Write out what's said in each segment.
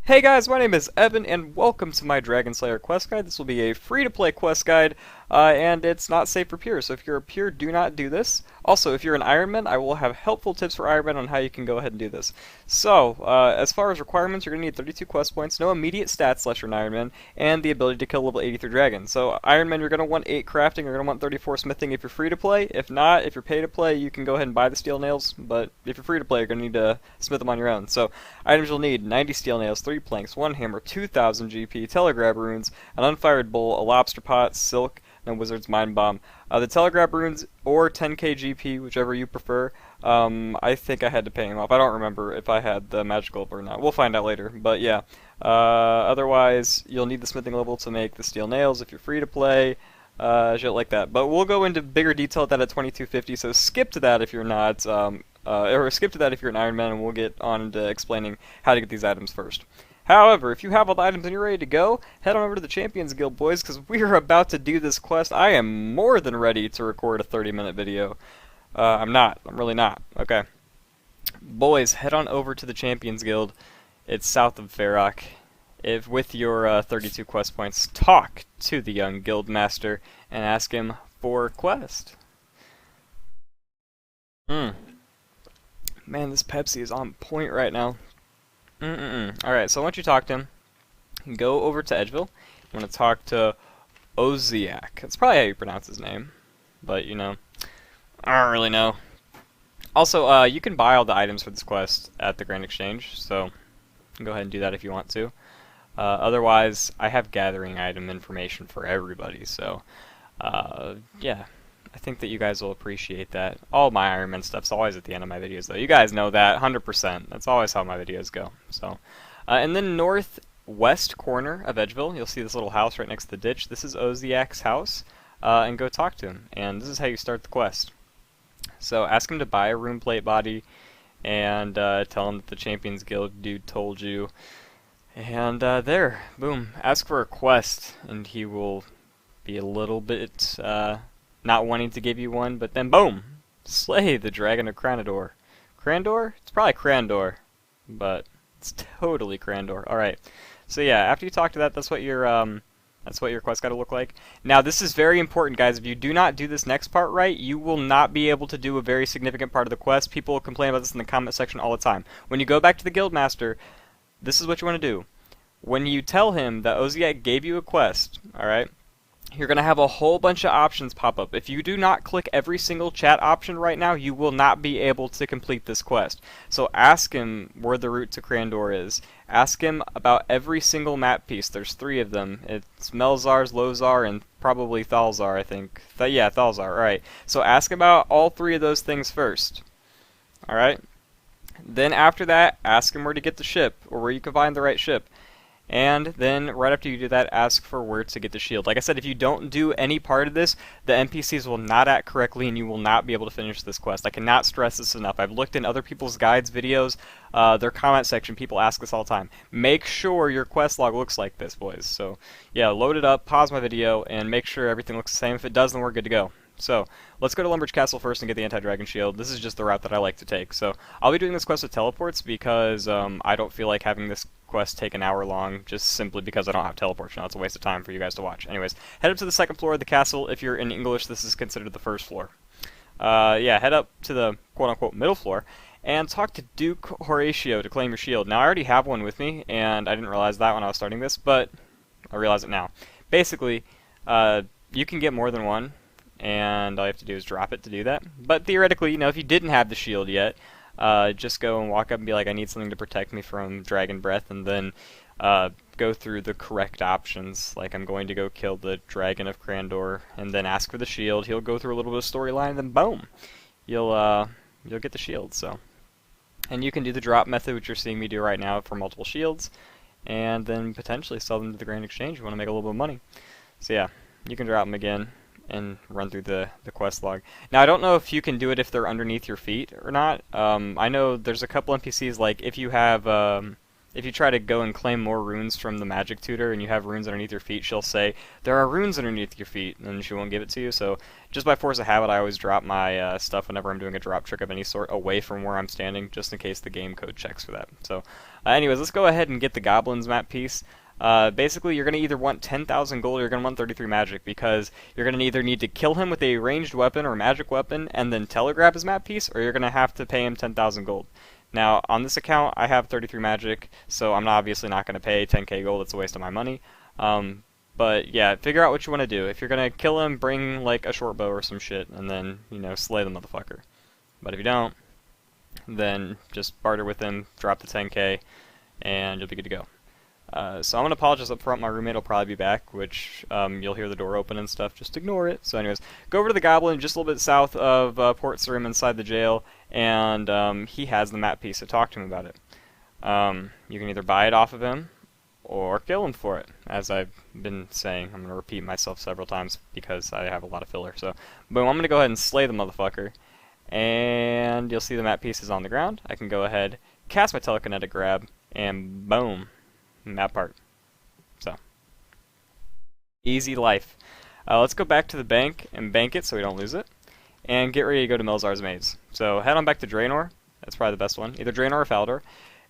Hey guys, my name is Evan, and welcome to my Dragon Slayer quest guide. This will be a free-to-play quest guide, and it's not safe for pure, so if you're a pure, do not do this. Also, if you're an Ironman, I will have helpful tips for Ironman on how you can go ahead and do this. So, as far as requirements, you're going to need 32 quest points, no immediate stats unless you're an Ironman, and the ability to kill level 83 dragons. So, Ironman, you're going to want 8 crafting, you're going to want 34 smithing if you're free-to-play. If not, if you're pay-to-play, you can go ahead and buy the steel nails, but if you're free-to-play, you're going to need to smith them on your own. So, items you'll need: 90 steel nails, 3 planks, 1 hammer, 2000 GP, telegraph runes, an unfired bowl, a lobster pot, silk, and wizard's mind bomb. The telegraph runes or 10k GP, whichever you prefer. I think I had to pay him off. I don't remember if I had the magical or not. We'll find out later. But yeah. Otherwise, you'll need the smithing level to make the steel nails if you're free to play. Shit like that. But we'll go into bigger detail at that at 2250. So skip to that if you're not. Or skip to that if you're an Ironman, and we'll get on to explaining how to get these items first. However, if you have all the items and you're ready to go, head on over to the Champions Guild, boys, because we are about to do this quest. I am more than ready to record a 30-minute video. I'm not. I'm really not. Okay. Boys, head on over to the Champions Guild. It's south of Varrock. If with your 32 quest points, talk to the young guild master and ask him for a quest. Man, this Pepsi is on point right now. Alright, so once you talk to him, go over to Edgeville. You want to talk to Oziak. That's probably how you pronounce his name. But, you know, I don't really know. Also, you can buy all the items for this quest at the Grand Exchange, so you can go ahead and do that if you want to. Otherwise, I have gathering item information for everybody, so, yeah. I think that you guys will appreciate that. All my Ironman stuff's always at the end of my videos, though. You guys know that, 100%. That's always how my videos go. So, in the northwest corner of Edgeville, you'll see this little house right next to the ditch. This is Oziak's house, and go talk to him. And this is how you start the quest. So, ask him to buy a rune plate body, and tell him that the Champions Guild dude told you. And there, boom. Ask for a quest, and he will be a little bit not wanting to give you one, but then boom! Slay the Dragon of Cranador. Crandor? It's probably Crandor, but it's totally Crandor. Alright. So yeah, after you talk to that, that's what your quest gotta look like. Now this is very important, guys. If you do not do this next part right, you will not be able to do a very significant part of the quest. People complain about this in the comment section all the time. When you go back to the Guildmaster, this is what you want to do. When you tell him that Oziak gave you a quest, alright, you're going to have a whole bunch of options pop up. If you do not click every single chat option right now, you will not be able to complete this quest. So ask him where the route to Crandor is. Ask him about every single map piece. There's 3 of them. It's Melzar's, Lozar, and probably Thalzar, I think. Yeah, Thalzar, alright. So ask about all 3 of those things first. Alright? Then after that, ask him where to get the ship, or where you can find the right ship. And then, right after you do that, ask for where to get the shield. Like I said, if you don't do any part of this, the NPCs will not act correctly and you will not be able to finish this quest. I cannot stress this enough. I've looked in other people's guides, videos, their comment section. People ask this all the time. Make sure your quest log looks like this, boys. So, yeah, load it up, pause my video, and make sure everything looks the same. If it does, then we're good to go. So, let's go to Lumbridge Castle first and get the anti-dragon shield. This is just the route that I like to take. So, I'll be doing this quest with teleports because I don't feel like having this quest take an hour long, just simply because I don't have teleports now. It's a waste of time for you guys to watch. Anyways, head up to the 2nd floor of the castle. If you're in English, this is considered the 1st floor. Yeah, head up to the quote-unquote middle floor and talk to Duke Horacio to claim your shield. Now, I already have one with me, and I didn't realize that when I was starting this, but I realize it now. Basically, you can get more than one, and all you have to do is drop it to do that. But theoretically, you know, if you didn't have the shield yet, just go and walk up and be like, I need something to protect me from dragon breath, and then go through the correct options. Like, I'm going to go kill the Dragon of Crandor, and then ask for the shield. He'll go through a little bit of storyline, and then boom, you'll get the shield. So, and you can do the drop method, which you're seeing me do right now, for multiple shields, and then potentially sell them to the Grand Exchange if you want to make a little bit of money. So yeah, you can drop them again and run through the quest log. Now, I don't know if you can do it if they're underneath your feet or not. I know there's a couple NPCs, like if you have if you try to go and claim more runes from the magic tutor and you have runes underneath your feet, she'll say, there are runes underneath your feet, and she won't give it to you. So just by force of habit, I always drop my stuff whenever I'm doing a drop trick of any sort away from where I'm standing, just in case the game code checks for that. So anyways, let's go ahead and get the Goblins map piece. Basically, you're going to either want 10,000 gold or you're going to want 33 magic, because you're going to either need to kill him with a ranged weapon or magic weapon and then telegrab his map piece, or you're going to have to pay him 10,000 gold. Now, on this account, I have 33 magic, so I'm obviously not going to pay 10k gold. It's a waste of my money. But yeah, figure out what you want to do. If you're going to kill him, bring like a short bow or some shit, and then, you know, slay the motherfucker. But if you don't, then just barter with him, drop the 10k, and you'll be good to go. So I'm going to apologize up front. My roommate will probably be back, which you'll hear the door open and stuff. Just ignore it. So anyways, go over to the Goblin just a little bit south of Port Sarim inside the jail, and he has the map piece, so talk to him about it. You can either buy it off of him or kill him for it, as I've been saying. I'm going to repeat myself several times because I have a lot of filler. So, boom, I'm going to go ahead and slay the motherfucker, and you'll see the map piece is on the ground. I can go ahead, cast my telekinetic grab, and boom. Map part. So, easy life. Let's go back to the bank and bank it so we don't lose it, and get ready to go to Melzar's Maze. So head on back to Draenor. That's probably the best one. Either Draenor or Faldor.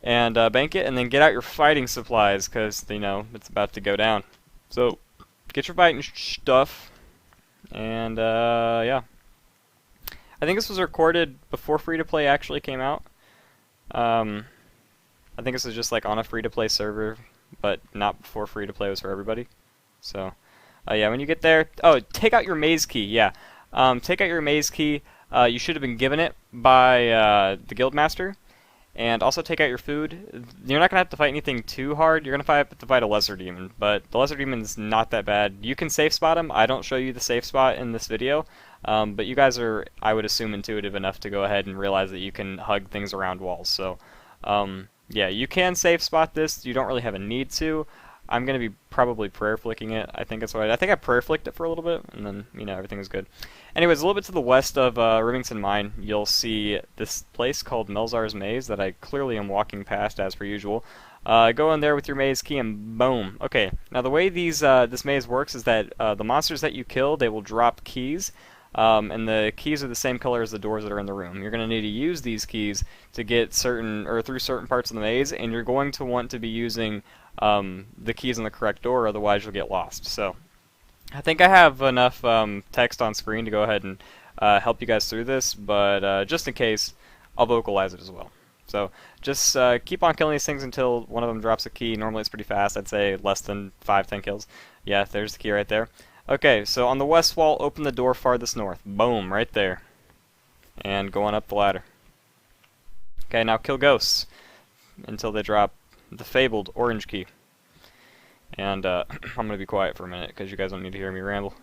And bank it, and then get out your fighting supplies, because, you know, it's about to go down. So, get your fighting stuff, and, yeah. I think this was recorded before free-to-play actually came out. I think this is just like on a free-to-play server, but not before free-to-play was for everybody. So, yeah, when you get there, oh, take out your maze key. Yeah, take out your maze key. You should have been given it by the guildmaster, and also take out your food. You're not gonna have to fight anything too hard. You're gonna have to fight a lesser demon, but the lesser demon's not that bad. You can safe spot him. I don't show you the safe spot in this video, but you guys are, I would assume, intuitive enough to go ahead and realize that you can hug things around walls. So. Yeah, you can safe spot this. You don't really have a need to. I'm going to be probably prayer flicking it. I think that's what I think I prayer flicked it for a little bit, and then, you know, everything was good. Anyways, a little bit to the west of Rivington Mine, you'll see this place called Melzar's Maze that I clearly am walking past as per usual. Go in there with your maze key and boom. Okay, now the way this maze works is that the monsters that you kill, they will drop keys. And the keys are the same color as the doors that are in the room. You're going to need to use these keys to get certain, or through certain parts of the maze, and you're going to want to be using the keys on the correct door, otherwise you'll get lost. So, I think I have enough text on screen to go ahead and help you guys through this, but just in case, I'll vocalize it as well. So, just keep on killing these things until one of them drops a key. Normally it's pretty fast, I'd say less than 5-10 kills. Yeah, there's the key right there. Okay, so on the west wall, open the door farthest north. Boom, right there. And go on up the ladder. Okay, now kill ghosts until they drop the fabled orange key. And I'm going to be quiet for a minute because you guys don't need to hear me ramble.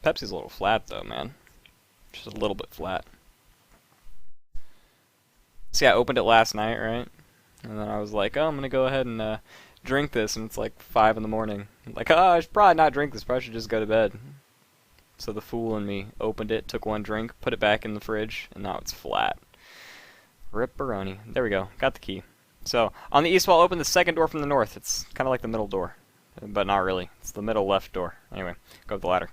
Pepsi's a little flat though, man. Just a little bit flat. See, I opened it last night, right? And then I was like, oh, I'm going to go ahead and drink this, and it's like 5 in the morning. I'm like, oh, I should probably not drink this, probably should just go to bed. So the fool in me opened it, took one drink, put it back in the fridge, and now it's flat. Rip-a-roni. There we go, got the key. So, on the east wall, open the second door from the north. It's kind of like the middle door, but not really. It's the middle left door. Anyway, go up the ladder.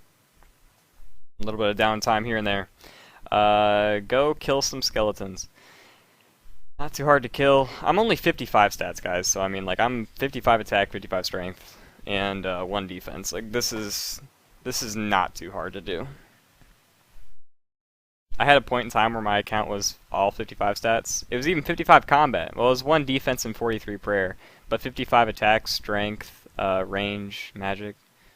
A little bit of downtime here and there. Go kill some skeletons. Not too hard to kill. I'm only 55 stats, guys, so I mean, like, I'm 55 attack, 55 strength, and 1 defense. Like, this is not too hard to do. I had a point in time where my account was all 55 stats. It was even 55 combat. Well, it was 1 defense and 43 prayer, but 55 attack, strength, range, magic.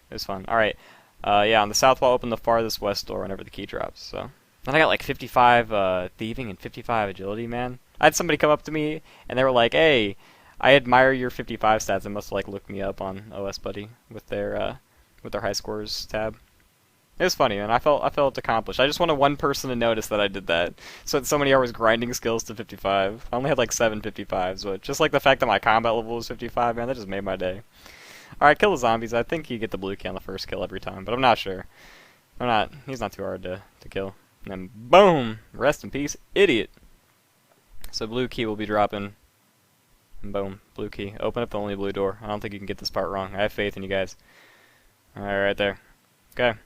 It was fun. Alright, yeah, on the south wall, open the farthest west door whenever the key drops, so. Then I got like 55 thieving and 55 agility, man. I had somebody come up to me, and they were like, hey, I admire your 55 stats. They must have, like, looked me up on OS Buddy with their high scores tab. It was funny, and I felt accomplished. I just wanted one person to notice that I did that. So so many hours grinding skills to 55. I only had, like, 7 55s, but just, like, the fact that my combat level was 55, man, that just made my day. Alright, kill the zombies. I think you get the blue key on the first kill every time, but I'm not sure. Or not. He's not too hard to kill. And then boom! Rest in peace, idiot. So blue key will be dropping. And boom, blue key. Open up the only blue door. I don't think you can get this part wrong. I have faith in you guys. Alright, right there. Okay.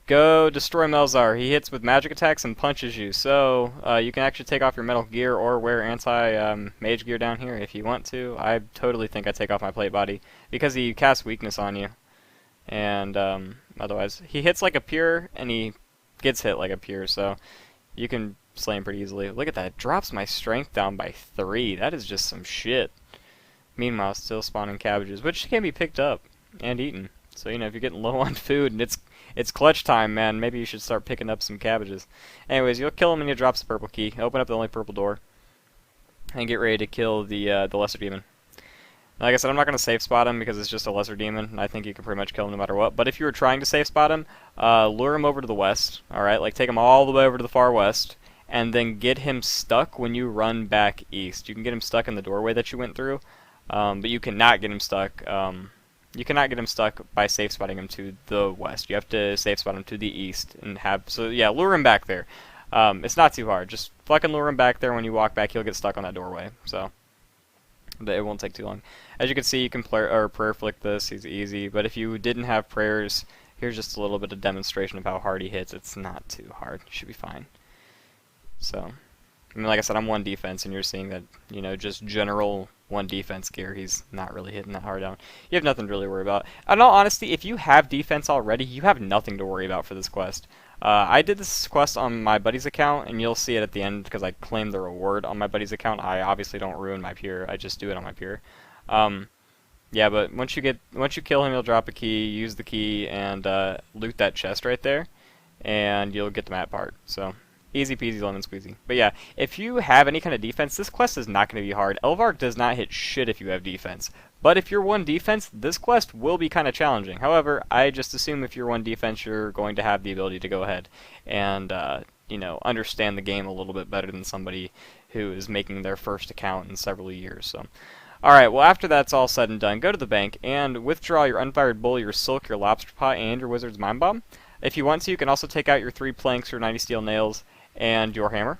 Go destroy Melzar. He hits with magic attacks and punches you. So, you can actually take off your metal gear or wear anti-mage gear down here if you want to. I totally think I take off my plate body because he casts weakness on you. And, otherwise, he hits like a pure and he gets hit like a pure, so you can slay him pretty easily. Look at that. It drops my strength down by 3. That is just some shit. Meanwhile, still spawning cabbages, which can be picked up and eaten. So, you know, if you're getting low on food and it's clutch time, man, maybe you should start picking up some cabbages. Anyways, you'll kill him and he drops the purple key. Open up the only purple door. And get ready to kill the lesser demon. Like I said, I'm not going to safe spot him because it's just a lesser demon, and I think you can pretty much kill him no matter what. But if you were trying to safe spot him, lure him over to the west, alright? Like, take him all the way over to the far west, and then get him stuck when you run back east. You can get him stuck in the doorway that you went through, but you cannot get him stuck. You cannot get him stuck by safe spotting him to the west. You have to safe spot him to the east and have. So yeah, lure him back there. It's not too hard. Just fucking lure him back there. When you walk back, he'll get stuck on that doorway. So it won't take too long. As you can see, you can prayer flick this. He's easy. But if you didn't have prayers, here's just a little bit of demonstration of how hard he hits. It's not too hard. You should be fine. So, I mean, like I said, I'm 1 defense, and you're seeing that, you know, just general 1 defense gear, he's not really hitting that hard down. You have nothing to really worry about. In all honesty, if you have defense already, you have nothing to worry about for this quest. I did this quest on my buddy's account, and you'll see it at the end because I claimed the reward on my buddy's account. I obviously don't ruin my peer. I just do it on my peer. Yeah, but once you kill him, you'll drop a key, use the key, and loot that chest right there, and you'll get the map part. So easy peasy lemon squeezy. But yeah, if you have any kind of defense, this quest is not going to be hard. Elvark does not hit shit if you have defense. But if you're 1 defense, this quest will be kind of challenging. However, I just assume if you're 1 defense, you're going to have the ability to go ahead and, you know, understand the game a little bit better than somebody who is making their first account in several years. So, alright, well after that's all said and done, go to the bank and withdraw your Unfired Bull, your Silk, your Lobster Pot, and your Wizard's Mind Bomb. If you want to, you can also take out your 3 planks, your 90 steel nails, and your hammer.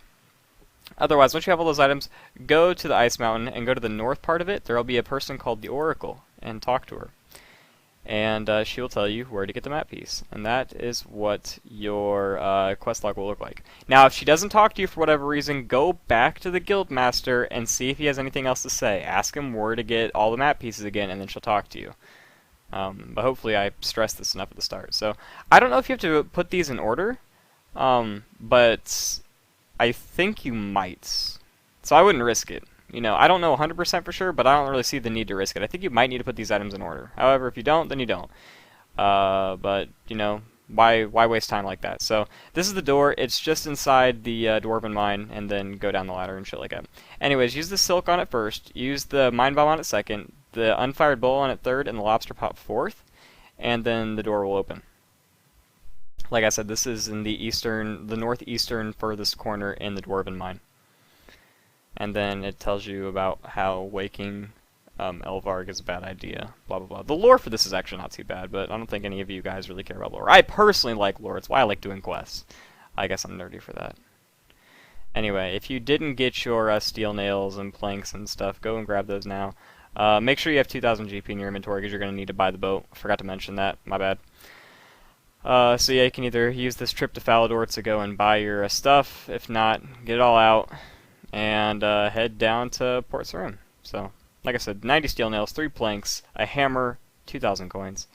Otherwise, once you have all those items, go to the Ice Mountain and go to the north part of it. There will be a person called the Oracle, and talk to her. And she will tell you where to get the map piece. And that is what your quest log will look like. Now, if she doesn't talk to you for whatever reason, go back to the Guildmaster and see if he has anything else to say. Ask him where to get all the map pieces again, and then she'll talk to you. But hopefully I stressed this enough at the start. So, I don't know if you have to put these in order. But I think you might. So I wouldn't risk it. You know, I don't know 100% for sure, but I don't really see the need to risk it. I think you might need to put these items in order. However, if you don't, then you don't. But, you know, why waste time like that? So, this is the door. It's just inside the Dwarven Mine, and then go down the ladder and shit like that. Anyways, use the Silk on it first. Use the Mind Bomb on it second. The Unfired Bowl on it third, and the Lobster Pot 4th. And then the door will open. Like I said, this is in the northeastern furthest corner in the Dwarven Mine. And then it tells you about how waking Elvarg is a bad idea, blah blah blah. The lore for this is actually not too bad, but I don't think any of you guys really care about lore. I personally like lore, it's why I like doing quests. I guess I'm nerdy for that. Anyway, if you didn't get your steel nails and planks and stuff, go and grab those now. Make sure you have 2,000 GP in your inventory because you're going to need to buy the boat. I forgot to mention that, my bad. So yeah, you can either use this trip to Falador to go and buy your stuff. If not, get it all out and head down to Port Sarim. So, like I said, 90 steel nails, 3 planks, a hammer, 2,000 coins.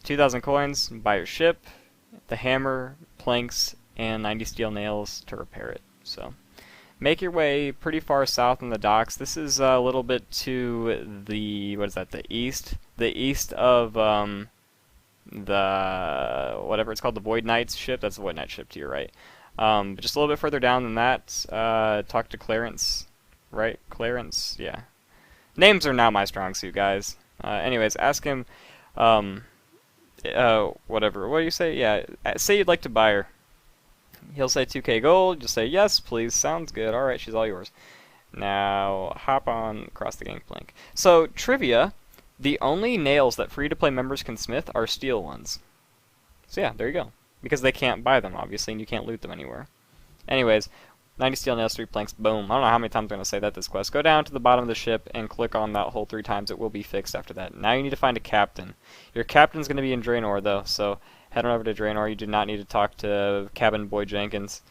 2,000 coins, buy your ship, the hammer, planks, and 90 steel nails to repair it. So, make your way pretty far south in the docks. This is a little bit to the, what is that, the east? The east of, the whatever it's called, the Void Knight's ship. That's the Void Knight ship to your right. But just a little bit further down than that, talk to Clarence, right? Clarence, yeah. Names are not my strong suit, guys. Anyways, ask him, whatever. What do you say? Yeah, say you'd like to buy her. He'll say 2k gold. Just say yes, please. Sounds good. All right, she's all yours. Now hop on across the gangplank. So trivia. The only nails that free-to-play members can smith are steel ones. So yeah, there you go. Because they can't buy them, obviously, and you can't loot them anywhere. Anyways, 90 steel nails, 3 planks, boom. I don't know how many times I'm going to say that this quest. Go down to the bottom of the ship and click on that hole 3 times. It will be fixed after that. Now you need to find a captain. Your captain's going to be in Draenor, though, so head on over to Draenor. You do not need to talk to Cabin Boy Jenkins.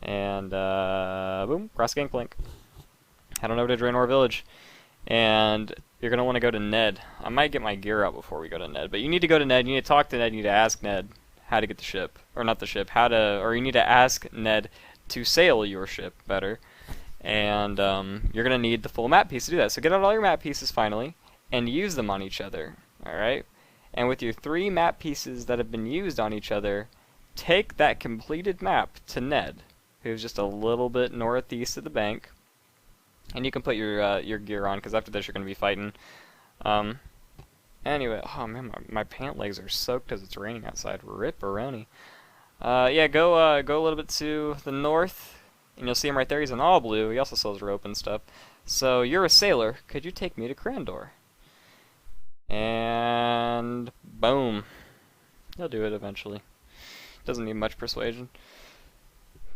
And, boom, cross gangplank. Head on over to Draenor Village. And you're going to want to go to Ned. I might get my gear out before we go to Ned, but you need to go to Ned. You need to talk to Ned. You need to ask Ned how to get the ship. Or not the ship, or you need to ask Ned to sail your ship better. And you're going to need the full map piece to do that. So get out all your map pieces finally, and use them on each other. Alright? And with your 3 map pieces that have been used on each other, take that completed map to Ned, who's just a little bit northeast of the bank. And you can put your gear on, because after this you're going to be fighting. Anyway, oh man, my pant legs are soaked because it's raining outside. Rip-a-roni. Yeah, go a little bit to the north, and you'll see him right there. He's in all blue. He also sells rope and stuff. So you're a sailor. Could you take me to Crandor? And boom. He'll do it eventually. Doesn't need much persuasion.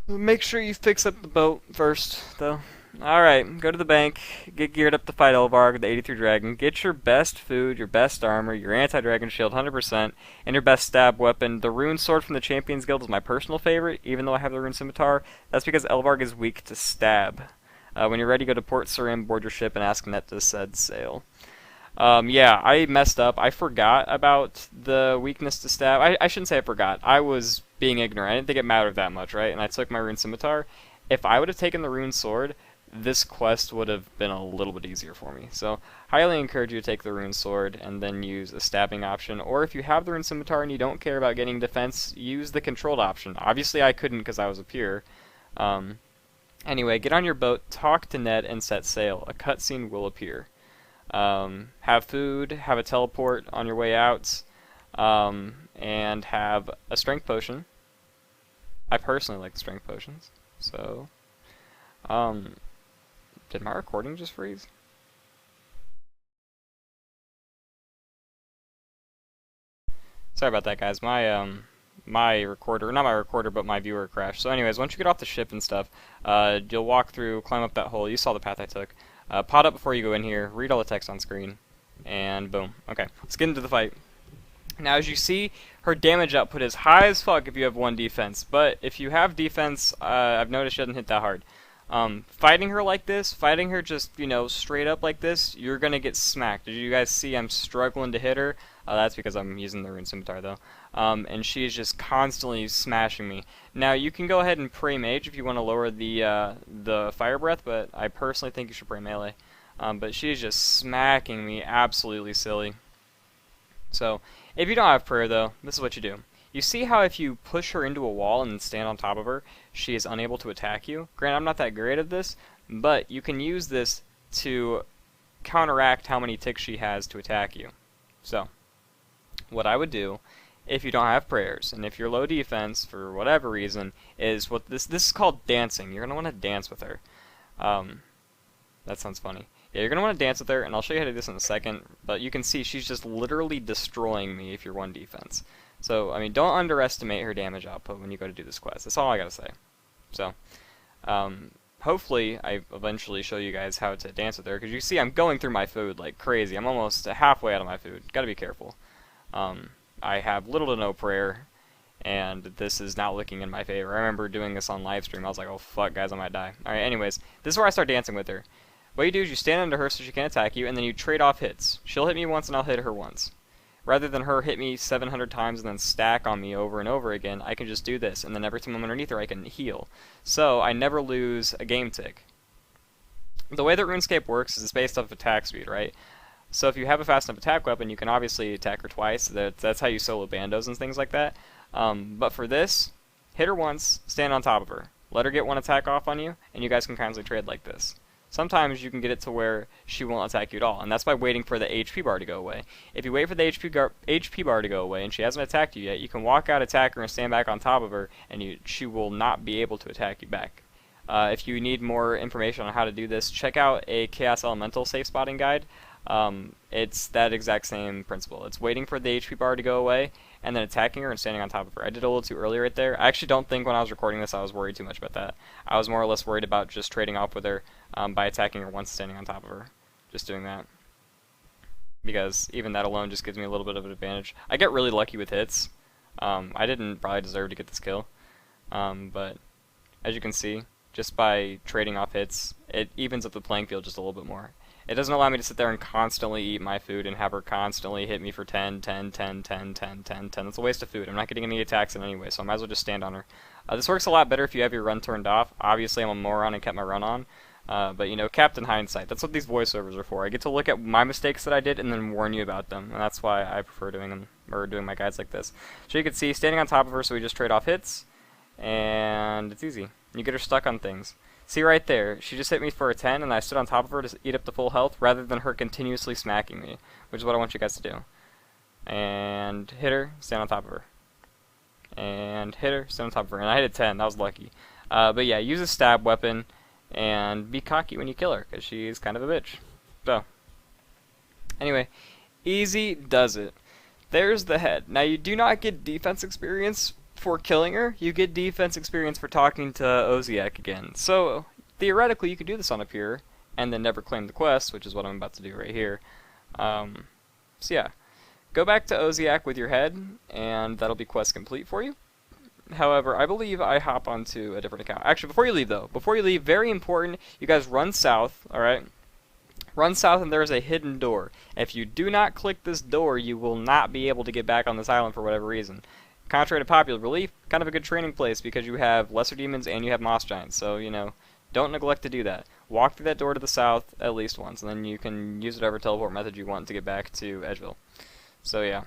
Make sure you fix up the boat first, though. Alright, go to the bank, get geared up to fight Elvarg, the 83 Dragon, get your best food, your best armor, your anti-dragon shield 100%, and your best stab weapon. The rune sword from the Champions Guild is my personal favorite, even though I have the rune scimitar. That's because Elvarg is weak to stab. When you're ready, go to Port Surim, board your ship, and ask Net to set sail. Yeah, I messed up. I forgot about the weakness to stab. I shouldn't say I forgot. I was being ignorant. I didn't think it mattered that much, right? And I took my rune scimitar. If I would have taken the rune sword, this quest would have been a little bit easier for me. So, highly encourage you to take the rune sword and then use a stabbing option. Or if you have the rune scimitar and you don't care about getting defense, use the controlled option. Obviously I couldn't because I was up here. Anyway, get on your boat, talk to Ned, and set sail. A cutscene will appear. Have food, have a teleport on your way out, and have a strength potion. I personally like the strength potions. So, did my recording just freeze? Sorry about that, guys. My recorder, not my recorder, but my viewer crashed. So anyways, once you get off the ship and stuff, you'll walk through, climb up that hole. You saw the path I took. Pot up before you go in here, read all the text on screen, and boom. Okay, let's get into the fight. Now, as you see, her damage output is high as fuck if you have 1 defense, but if you have defense, I've noticed she doesn't hit that hard. Fighting her like this, fighting her just, you know, straight up like this, you're gonna get smacked. As you guys see, I'm struggling to hit her. That's because I'm using the rune scimitar, though. And she is just constantly smashing me. Now, you can go ahead and pray mage if you want to lower the fire breath, but I personally think you should pray melee. But she is just smacking me absolutely silly. So, if you don't have prayer, though, this is what you do. You see how if you push her into a wall and stand on top of her, she is unable to attack you? Granted, I'm not that great at this, but you can use this to counteract how many ticks she has to attack you. So, what I would do, if you don't have prayers, and if you're low defense, for whatever reason, is what this is called dancing. You're going to want to dance with her. That sounds funny. Yeah, you're going to want to dance with her, and I'll show you how to do this in a second, but you can see she's just literally destroying me if you're 1 defense. So, I mean, don't underestimate her damage output when you go to do this quest. That's all I gotta say. So, hopefully I eventually show you guys how to dance with her, because you see I'm going through my food like crazy. I'm almost halfway out of my food. Gotta be careful. I have little to no prayer, and this is not looking in my favor. I remember doing this on live stream. I was like, oh fuck guys, I might die. Alright, anyways, this is where I start dancing with her. What you do is you stand under her so she can't attack you, and then you trade off hits. She'll hit me once and I'll hit her once. Rather than her hit me 700 times and then stack on me over and over again, I can just do this, and then every time I'm underneath her I can heal. So I never lose a game tick. The way that RuneScape works is it's based off attack speed, right? So if you have a fast enough attack weapon, you can obviously attack her twice. That's how you solo bandos and things like that. But for this, hit her once, stand on top of her. Let her get 1 attack off on you, and you guys can constantly trade like this. Sometimes you can get it to where she won't attack you at all, and that's by waiting for the HP bar to go away. If you wait for the HP bar to go away and she hasn't attacked you yet, you can walk out, attack her, and stand back on top of her, and she will not be able to attack you back. If you need more information on how to do this, check out a Chaos Elemental safe spotting guide. It's that exact same principle. It's waiting for the HP bar to go away, and then attacking her and standing on top of her. I did a little too early right there. I actually don't think when I was recording this I was worried too much about that. I was more or less worried about just trading off with her by attacking her once standing on top of her. Just doing that. Because even that alone just gives me a little bit of an advantage. I get really lucky with hits. I didn't probably deserve to get this kill. But as you can see, just by trading off hits, it evens up the playing field just a little bit more. It doesn't allow me to sit there and constantly eat my food and have her constantly hit me for 10, 10, 10, 10, 10, 10, 10. That's a waste of food. I'm not getting any attacks in anyway, so I might as well just stand on her. This works a lot better if you have your run turned off. Obviously, I'm a moron and kept my run on. But, you know, Captain Hindsight, that's what these voiceovers are for. I get to look at my mistakes that I did and then warn you about them. And that's why I prefer doing them, or doing my guides like this. So you can see, standing on top of her, so we just trade off hits. And it's easy. You get her stuck on things. See right there, she just hit me for a 10, and I stood on top of her to eat up the full health, rather than her continuously smacking me, which is what I want you guys to do. And hit her, stand on top of her. And hit her, stand on top of her. And I hit a 10, that was lucky. But yeah, use a stab weapon, and be cocky when you kill her, because she's kind of a bitch. So, anyway, easy does it. There's the head. Now you do not get defense experience for killing her, you get defense experience for talking to Oziak again. So, theoretically, you could do this on a pure, and then never claim the quest, which is what I'm about to do right here. So yeah, go back to Oziak with your head, and that'll be quest complete for you. However, I believe I hop onto a different account. Actually, before you leave, very important, you guys run south, alright? Run south and there's a hidden door. If you do not click this door, you will not be able to get back on this island for whatever reason. Contrary to popular belief, kind of a good training place because you have lesser demons and you have moss giants. So, you know, don't neglect to do that. Walk through that door to the south at least once, and then you can use whatever teleport method you want to get back to Edgeville. So, yeah.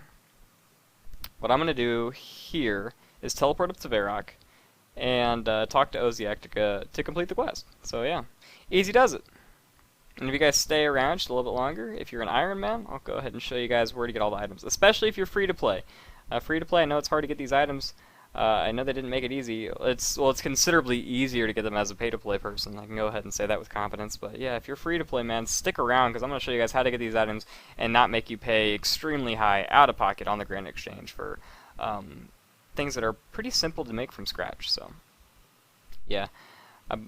What I'm going to do here is teleport up to Varrock and talk to Oziak to complete the quest. So, yeah. Easy does it. And if you guys stay around just a little bit longer, if you're an Ironman, I'll go ahead and show you guys where to get all the items, especially if you're free to play. Free to play, I know it's hard to get these items. I know they didn't make it easy. It's considerably easier to get them as a pay-to-play person. I can go ahead and say that with confidence. But yeah, if you're free to play, man, stick around because I'm going to show you guys how to get these items and not make you pay extremely high out-of-pocket on the Grand Exchange for things that are pretty simple to make from scratch. So yeah,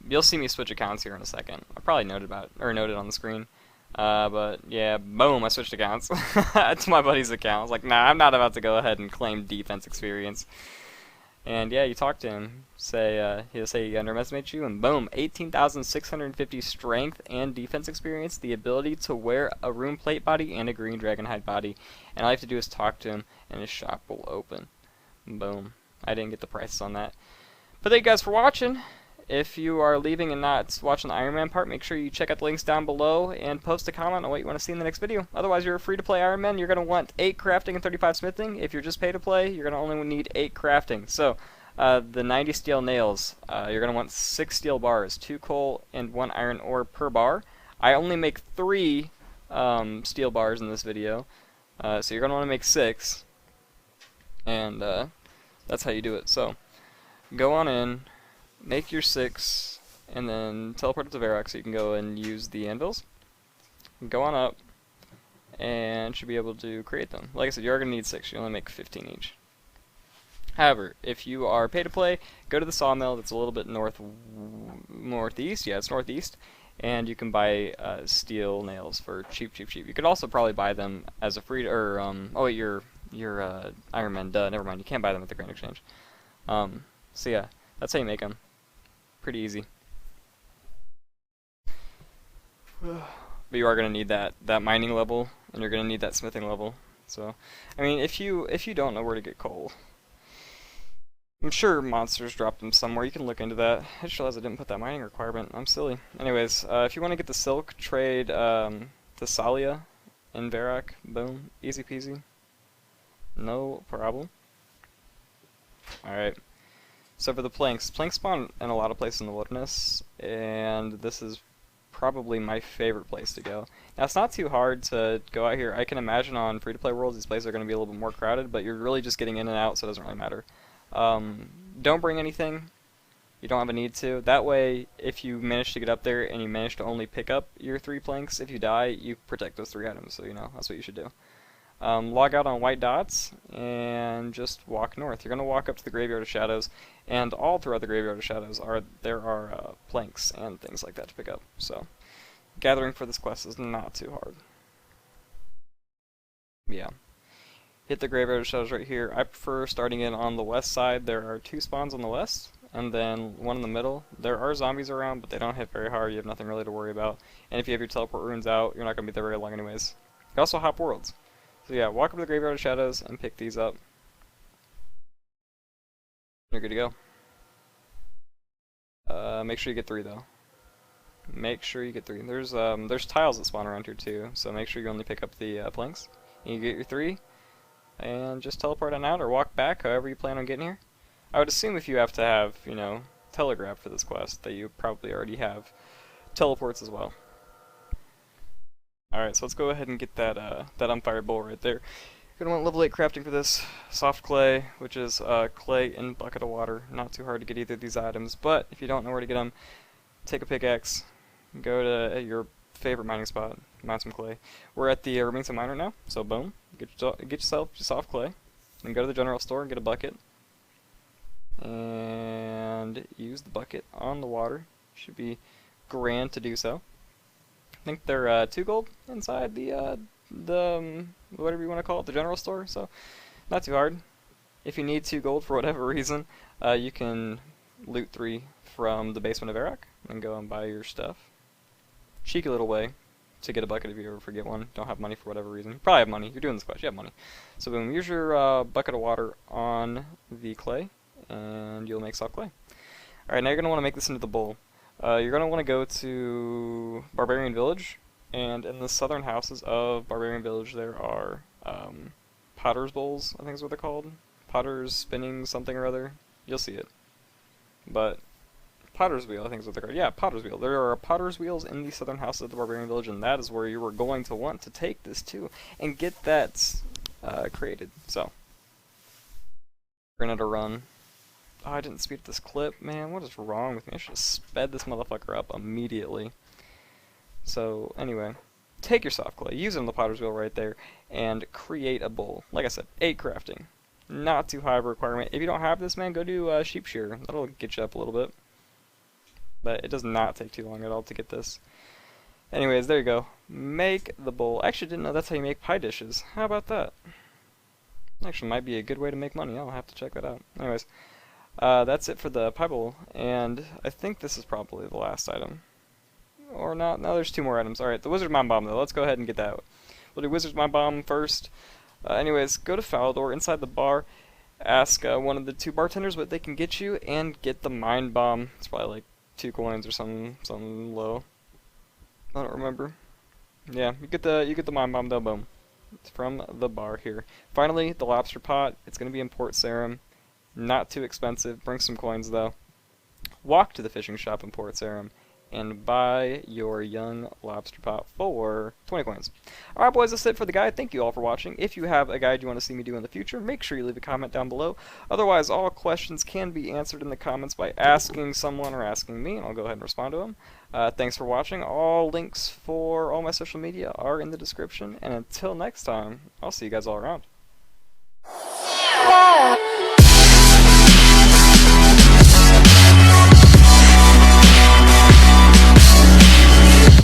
you'll see me switch accounts here in a second. I'll probably note on the screen. But yeah, boom, I switched accounts to my buddy's account. I was like, nah, I'm not about to go ahead and claim defense experience. And yeah, you talk to him, he'll say he underestimates you, and boom, 18,650 strength and defense experience, the ability to wear a rune plate body and a green dragonhide body. And all you have to do is talk to him, and his shop will open. Boom. I didn't get the prices on that. But thank you guys for watching. If you are leaving and not watching the Ironman part, make sure you check out the links down below and post a comment on what you want to see in the next video. Otherwise, you're free to play Ironman. You're going to want 8 crafting and 35 smithing. If you're just pay to play, you're going to only need 8 crafting. So, the 90 steel nails, you're going to want 6 steel bars, 2 coal and 1 iron ore per bar. I only make 3 steel bars in this video, so you're going to want to make 6. And that's how you do it. So, go on in. Make your 6, and then teleport up to Varrock so you can go and use the anvils. Go on up, and should be able to create them. Like I said, you are going to need 6. You only make 15 each. However, if you are pay to play, go to the sawmill that's a little bit northeast. Yeah, it's northeast, and you can buy steel nails for cheap, cheap, cheap. You could also probably buy them as a free, or oh wait, you're Ironman. Duh, never mind. You can't buy them at the Grand Exchange. So yeah, that's how you make them. Pretty easy. But you are going to need that mining level, and you're going to need that smithing level. So, I mean, if you don't know where to get coal, I'm sure monsters drop them somewhere. You can look into that. I just realized I didn't put that mining requirement. I'm silly. Anyways, if you want to get the silk, trade Thessalia in Varrock. Boom. Easy peasy. No problem. Alright. So for the planks spawn in a lot of places in the wilderness, and this is probably my favorite place to go. Now, it's not too hard to go out here. I can imagine on free-to-play worlds these places are going to be a little bit more crowded, but you're really just getting in and out, so it doesn't really matter. Don't bring anything. You don't have a need to. That way, if you manage to get up there and you manage to only pick up your 3 planks, if you die, you protect those 3 items, so you know, that's what you should do. log out on white dots, and just walk north. You're going to walk up to the Graveyard of Shadows, and all throughout the Graveyard of Shadows there are planks and things like that to pick up. So, gathering for this quest is not too hard. Yeah. Hit the Graveyard of Shadows right here. I prefer starting in on the west side. There are 2 spawns on the west, and then 1 in the middle. There are zombies around, but they don't hit very hard. You have nothing really to worry about. And if you have your teleport runes out, you're not going to be there very long anyways. You can also hop worlds. So yeah, walk up to the Graveyard of Shadows and pick these up. You're good to go. Make sure you get 3 though. Make sure you get 3. There's tiles that spawn around here too, so make sure you only pick up the planks. And you get your 3. And just teleport on out or walk back, however you plan on getting here. I would assume if you have to have, you know, telegraph for this quest, that you probably already have teleports as well. Alright, so let's go ahead and get that Unfired bowl right there. You're going to want level 8 crafting for this. Soft clay, which is clay in bucket of water. Not too hard to get either of these items, but if you don't know where to get them, take a pickaxe, go to your favorite mining spot, mine some clay. We're at the Remains of Miner now, so boom. Get yourself your soft clay, and go to the general store and get a bucket. And use the bucket on the water. Should be grand to do so. I think they're 2 gold inside the whatever you want to call it, the general store, so not too hard. If you need 2 gold for whatever reason, you can loot 3 from the basement of Arak and go and buy your stuff. Cheeky little way to get a bucket if you ever forget one. Don't have money for whatever reason. You probably have money. You're doing this quest. You have money. So boom, use your bucket of water on the clay, and you'll make soft clay. Alright, now you're going to want to make this into the bowl. You're going to want to go to Barbarian Village, and in the southern houses of Barbarian Village there are potter's bowls, I think is what they're called. Potter's spinning something or other. You'll see it. But Potter's Wheel, I think is what they're called. Yeah, Potter's Wheel. There are Potter's Wheels in the southern houses of the Barbarian Village, and that is where you were going to want to take this to and get that created. So, we're going to run. Oh, I didn't speed up this clip. Man, what is wrong with me? I should have sped this motherfucker up immediately. So, anyway, take your soft clay, use it on the Potter's Wheel right there, and create a bowl. Like I said, 8 crafting. Not too high of a requirement. If you don't have this, man, go do sheep shear. That'll get you up a little bit. But it does not take too long at all to get this. Anyways, there you go. Make the bowl. I actually didn't know that's how you make pie dishes. How about that? Actually, might be a good way to make money. I'll have to check that out. Anyways, that's it for the pie bowl. And I think this is probably the last item. Or not. No, there's 2 more items. Alright, the Wizard's Mind Bomb, though. Let's go ahead and get that. We'll do Wizard's Mind Bomb first. Anyways, go to Falador, inside the bar. Ask one of the 2 bartenders what they can get you, and get the Mind Bomb. It's probably like 2 coins or something low. I don't remember. Yeah, you get the Mind Bomb though, boom. It's from the bar here. Finally, the lobster pot. It's gonna be in Port Sarim. Not too expensive. Bring some coins though. Walk to the fishing shop in Port Sarim and buy your young lobster pot for 20 coins. Alright boys, that's it for the guide. Thank you all for watching. If you have a guide you want to see me do in the future, make sure you leave a comment down below. Otherwise, all questions can be answered in the comments by asking someone or asking me, and I'll go ahead and respond to them. Thanks for watching. All links for all my social media are in the description, and until next time, I'll see you guys all around.